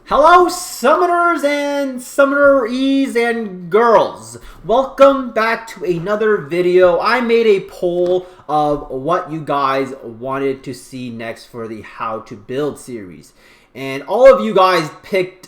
Hello, summoners and summoneries and girls. Welcome back to another video. I made a poll of what you guys wanted to see next for the How to Build series. And all of you guys picked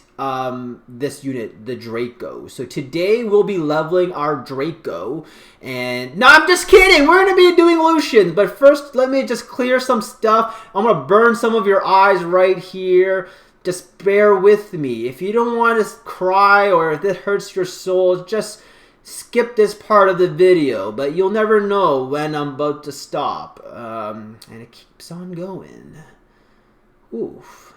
this unit, the Draco. So today we'll be leveling our Draco. And no, I'm just kidding. We're going to be doing Lucian. But first, let me just clear some stuff. I'm going to burn some of your eyes right here. Just bear with me. If you don't want to cry or if this hurts your soul, just skip this part of the video. But you'll never know when I'm about to stop. And it keeps on going. Oof.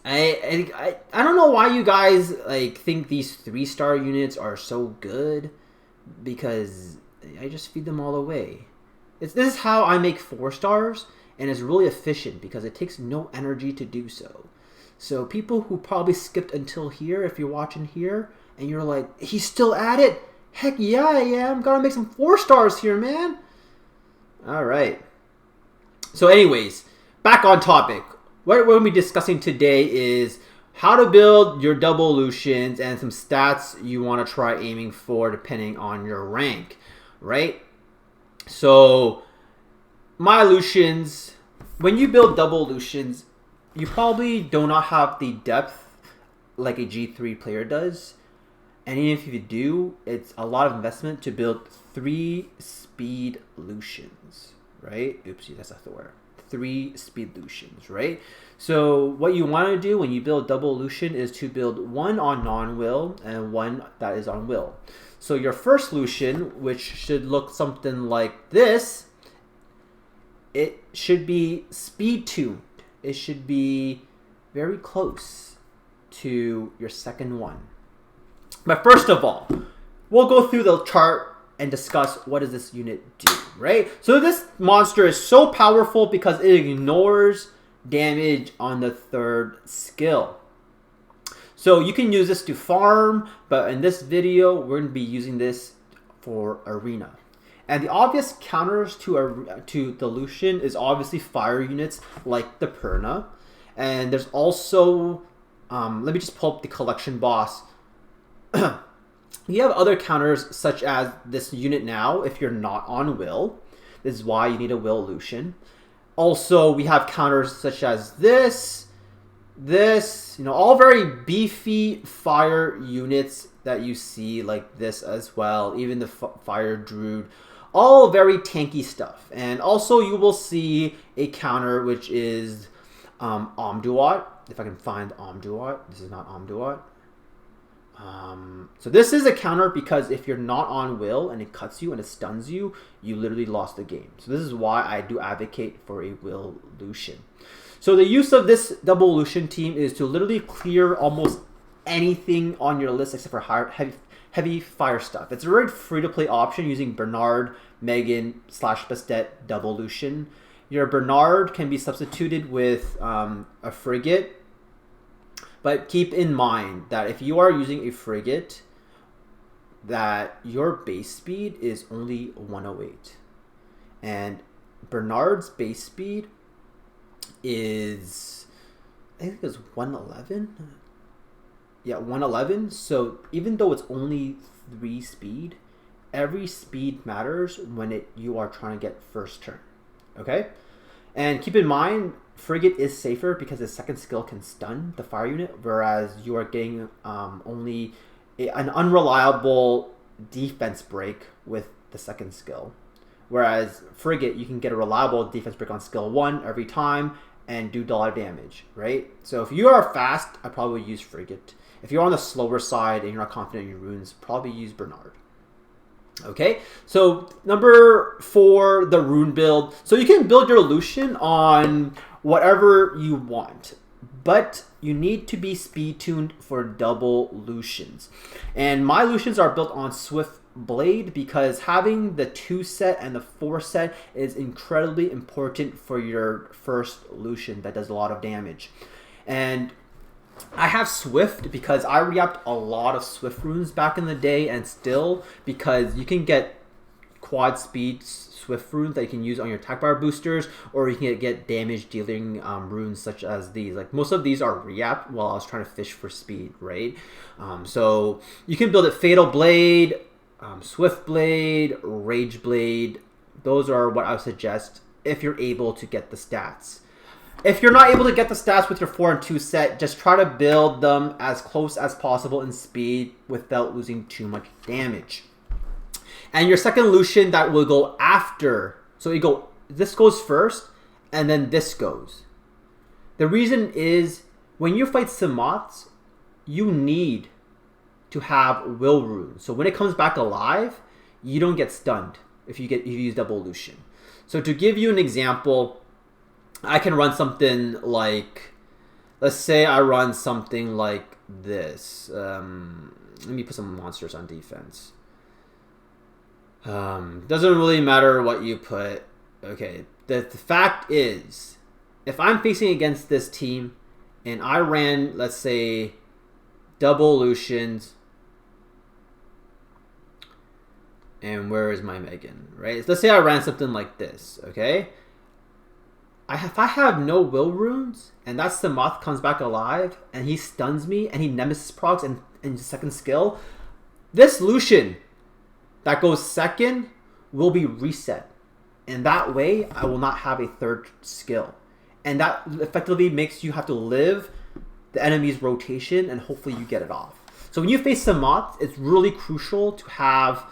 I don't know why you guys think these 3-star units are so good, because I just feed them all away. This is how I make 4 stars. And it's really efficient because it takes no energy to do so. So people who probably skipped until here, if you're watching here, and you're like, he's still at it? Heck yeah, I am. Gotta make some 4 stars here, man. Alright. So anyways, back on topic. What we're going to be discussing today is how to build your double Lucians and some stats you want to try aiming for depending on your rank. Right? So my Lucians, when you build double Lucians, you probably do not have the depth like a G3 player does. And even if you do, it's a lot of investment to build 3 speed Lucians, right? Oopsie, that's a Thor. 3 speed Lucians, right? So what you want to do when you build double Lucian is to build 1 on non-will and 1 that is on will. So your first Lucian, which should look something like this, it should be speed tuned. It should be very close to your second one. But first of all, we'll go through the chart and discuss what does this unit do, right? So this monster is so powerful because it ignores damage on the 3rd skill. So you can use this to farm, but in this video, we're going to be using this for arena. And the obvious counters to the Lucian is obviously fire units like the Perna. And there's also, let me just pull up the collection boss. You have other counters such as this unit now if you're not on will. This is why you need a will Lucian. Also, we have counters such as this, all very beefy fire units that you see like this as well. Even the fire druid. All very tanky stuff. And also you will see a counter which is Omduat. If I can find Omduat. This is not Omduat. So this is a counter because if you're not on will and it cuts you and it stuns you, you literally lost the game. So this is why I do advocate for a will Lucian. So the use of this double Lucian team is to literally clear almost anything on your list except for heavy fire stuff. It's a very free-to-play option using Bernard, Megan, / Bastet, double Lucian. Your Bernard can be substituted with a frigate. But keep in mind that if you are using a frigate, that your base speed is only 108. And Bernard's base speed is, I think it's 111. Yeah, 111. So even though it's only 3 speed, every speed matters when you are trying to get first turn. Okay? And keep in mind, frigate is safer because the second skill can stun the fire unit, whereas you are getting only an unreliable defense break with the second skill. Whereas frigate, you can get a reliable defense break on skill 1 every time and do a lot of damage, right? So if you are fast, I probably use frigate. If you're on the slower side and you're not confident in your runes, probably use Bernard. Okay, so number 4, the rune build. So you can build your Lucian on whatever you want, but you need to be speed tuned for double Lucians. And my Lucians are built on Swift Blade because having the 2 set and the 4 set is incredibly important for your first Lucian that does a lot of damage. And I have Swift because I re-upped a lot of Swift runes back in the day, and still because you can get quad speed swift runes that you can use on your attack bar boosters, or you can get damage dealing runes such as these. Like most of these are react while I was trying to fish for speed, right? So you can build it Fatal Blade, Swift Blade, Rage Blade. Those are what I would suggest if you're able to get the stats. If you're not able to get the stats with your 4 and 2 set, just try to build them as close as possible in speed without losing too much damage. And your second Lucian that will go after, so this goes first, and then this goes. The reason is, when you fight Simoths, you need to have will rune. So when it comes back alive, you don't get stunned if you use double Lucian. So to give you an example, I can run something like, let's say I run something like this. Let me put some monsters on defense. Doesn't really matter what you put. Okay, the fact is, if I'm facing against this team and I ran, let's say, double Lucians, and where is my Megan, right? Let's say I ran something like this, okay? If I have no will runes, and that Simoth comes back alive, and he stuns me, and he Nemesis procs in second skill, this Lucian that goes second will be reset. And that way, I will not have a third skill. And that effectively makes you have to live the enemy's rotation, and hopefully you get it off. So when you face Simoth, it's really crucial to have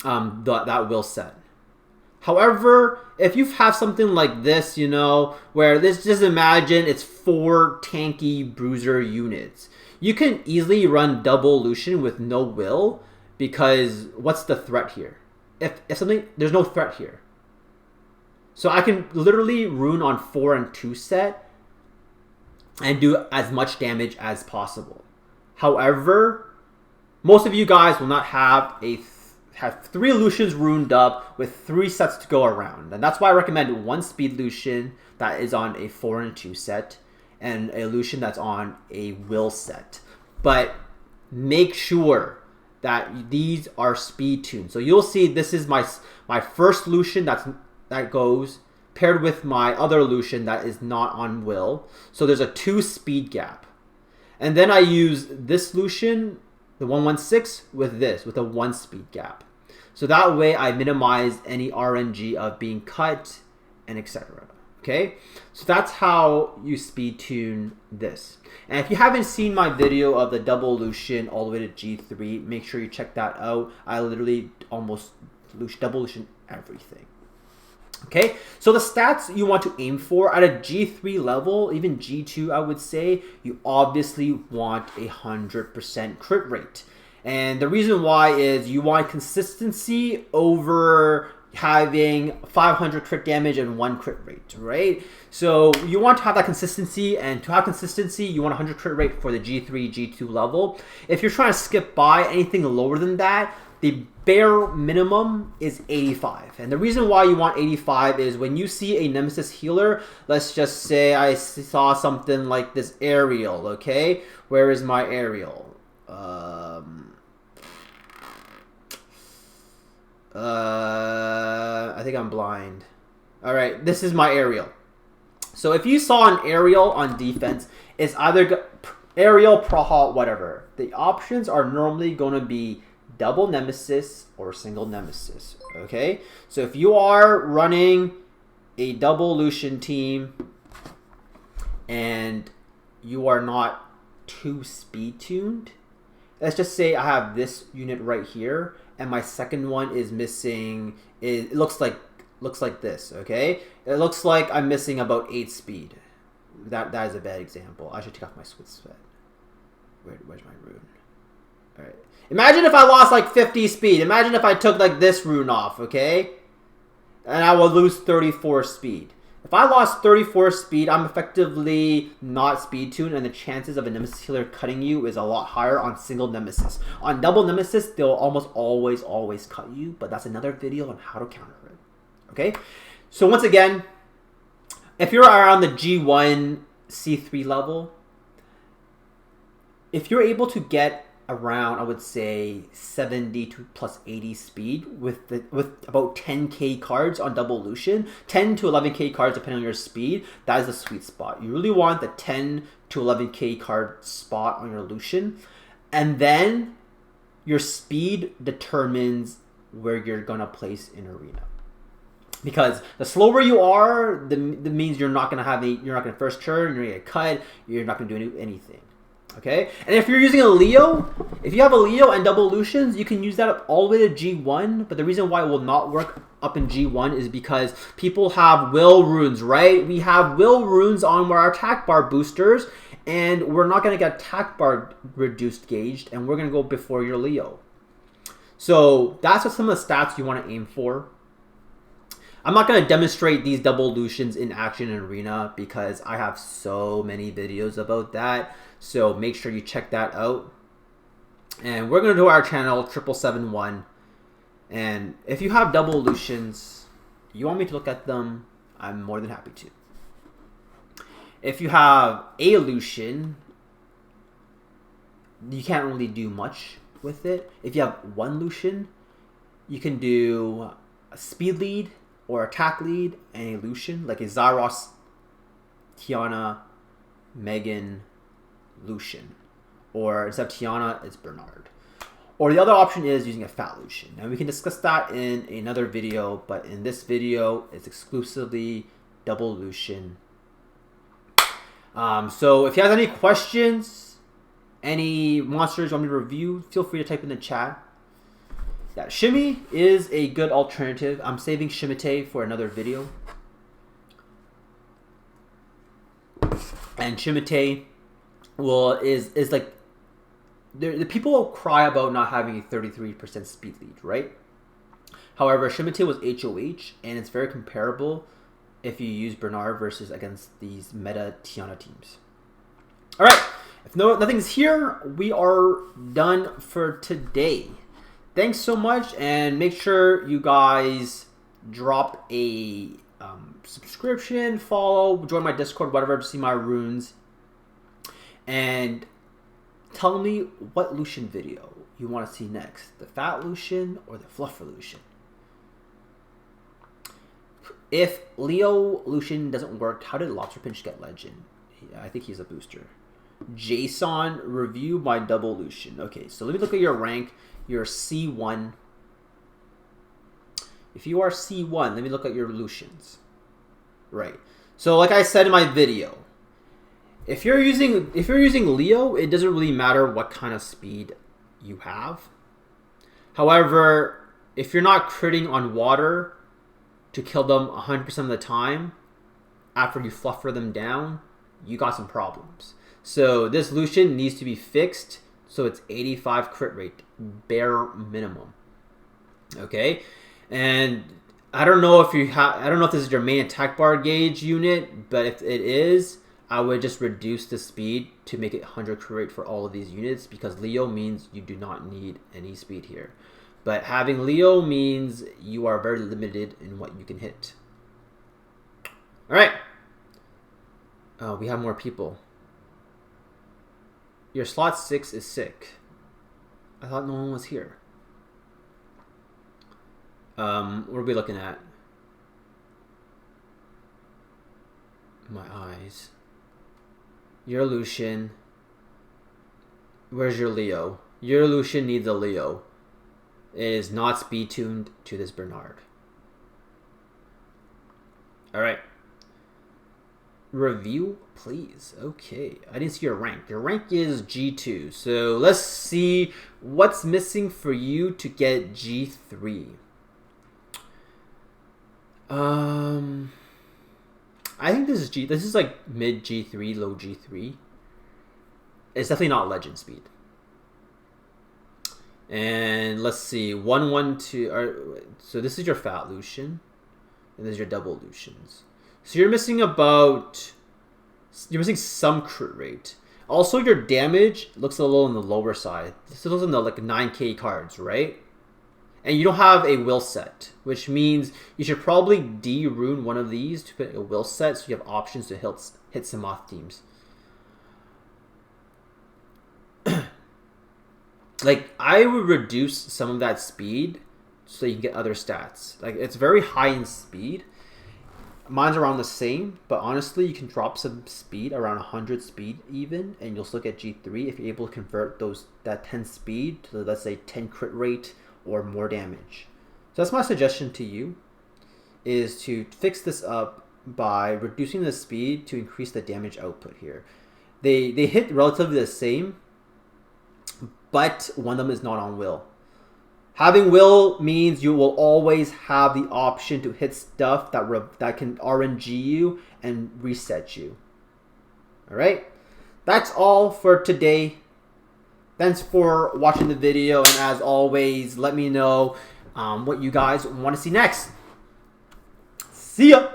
that will set. However, if you have something like this, you know, where this, just imagine it's 4 tanky bruiser units. You can easily run double Lucian with no will, because what's the threat here? If something, there's no threat here. So I can literally rune on 4 and 2 set and do as much damage as possible. However, most of you guys will not have 3 Lucians runed up with 3 sets to go around. And that's why I recommend 1 speed Lucian that is on a 4 and 2 set, and a Lucian that's on a will set. But make sure that these are speed tuned. So you'll see this is my first Lucian that goes paired with my other Lucian that is not on will. So there's a 2 speed gap. And then I use this Lucian, the 116, with a 1 speed gap. So that way I minimize any RNG of being cut and etc. Okay, so that's how you speed tune this. And if you haven't seen my video of the double Lucian all the way to G3, make sure you check that out. I literally almost double Lucian everything. Okay, so the stats you want to aim for at a G3 level, even G2 I would say, you obviously want 100% crit rate. And the reason why is you want consistency over having 500 crit damage and 1 crit rate, right? So you want to have that consistency, and to have consistency, you want 100 crit rate for the G3, G2 level. If you're trying to skip by anything lower than that, the bare minimum is 85. And the reason why you want 85 is when you see a Nemesis healer, let's just say I saw something like this aerial, okay? Where is my aerial? I think I'm blind. All right, this is my aerial. So if you saw an aerial on defense, it's either aerial, Praha, whatever. The options are normally going to be double Nemesis or single Nemesis. Okay, so if you are running a double Lucian team and you are not too speed tuned, let's just say I have this unit right here, and my second one is missing. It looks like this. Okay, it looks like I'm missing about 8 speed. That is a bad example. I should take off my Swiss Fed. Where's my rune? All right. Imagine if I lost like 50 speed. Imagine if I took like this rune off. Okay, and I would lose 34 speed. If I lost 34 speed, I'm effectively not speed tuned, and the chances of a Nemesis healer cutting you is a lot higher on single Nemesis. On double Nemesis, they'll almost always cut you, but that's another video on how to counter it. Okay? So once again, if you're around the G1, C3 level, if you're able to get around, I would say, 70 to plus 80 speed with about 10k cards on double Lucian. 10 to 11k cards depending on your speed. That is the sweet spot. You really want the 10 to 11k card spot on your Lucian. And then your speed determines where you're going to place in arena. Because the slower you are, the means you're not going to first turn, you're going to get cut, you're not going to do anything. Okay? And if you're using a Leo, if you have a Leo and double Lucians, you can use that all the way to G1. But the reason why it will not work up in G1 is because people have will runes, right? We have will runes on our attack bar boosters, and we're not going to get attack bar reduced gauged, and we're going to go before your Leo. So that's what some of the stats you want to aim for. I'm not going to demonstrate these double Lucians in action in arena because I have so many videos about that. So make sure you check that out. And we're going to do our channel 7771. And if you have double Lucians, you want me to look at them, I'm more than happy to. If you have a Lucian, you can't really do much with it. If you have one Lucian, you can do a speed lead or attack lead and a Lucian, like a Zyros, Tiana, Megan, Lucian. Or instead of Tiana, it's Bernard. Or the other option is using a fat Lucian. Now we can discuss that in another video, but in this video, it's exclusively double Lucian. So if you have any questions, any monsters you want me to review, feel free to type in the chat. Yeah, Shimmy is a good alternative. I'm saving Shimite for another video. And Shimite is like, the people will cry about not having a 33% speed lead, right? However, Shimite was HOH, and it's very comparable if you use Bernard versus against these meta Tiana teams. All right, if nothing's here, we are done for today. Thanks so much, and make sure you guys drop a subscription, follow, join my Discord, whatever, to see my runes. And tell me what Lucian video you want to see next. The fat Lucian or the fluffer Lucian? If Leo Lucian doesn't work, how did Lobster Pinch get legend? I think he's a booster. Jason, review my double Lucian. Okay, so let me look at your rank. You're C1. If you are C1, let me look at your Lucians. Right. So like I said in my video, if you're using Leo, it doesn't really matter what kind of speed you have. However, if you're not critting on water to kill them 100% of the time after you fluffer them down, you got some problems. So this Lucian needs to be fixed so it's 85 crit rate, bare minimum. Okay? And I don't know if this is your main attack bar gauge unit, but if it is, I would just reduce the speed to make it 100 crit rate for all of these units, because Leo means you do not need any speed here. But having Leo means you are very limited in what you can hit. Alright. Oh, we have more people. Your slot 6 is sick. I thought no one was here. What are we looking at? My eyes. Your Lucian. Where's your Leo? Your Lucian needs a Leo. It is not speed tuned to this Bernard. Alright. Review, please. Okay. I didn't see your rank. Your rank is G2. So let's see what's missing for you to get G3. I think this is like mid G3, low G3. It's definitely not legend speed. And let's see, 112. So this is your fat Lucian, and this is your double Lucians. So you're missing some crit rate. Also, your damage looks a little on the lower side. This looks on the like 9k cards, right? And you don't have a will set, which means you should probably de-rune one of these to put a will set so you have options to hit some off teams. like I would reduce some of that speed so you can get other stats. Like it's very high in speed. Mine's around the same, but honestly, you can drop some speed around 100 speed even, and you'll still get G3 if you're able to convert that 10 speed to, let's say, 10 crit rate or more damage. So that's my suggestion to you, is to fix this up by reducing the speed to increase the damage output here. They hit relatively the same, but one of them is not on will. Having will means you will always have the option to hit stuff that can RNG you and reset you. Alright? That's all for today. Thanks for watching the video, and as always, let me know what you guys want to see next. See ya!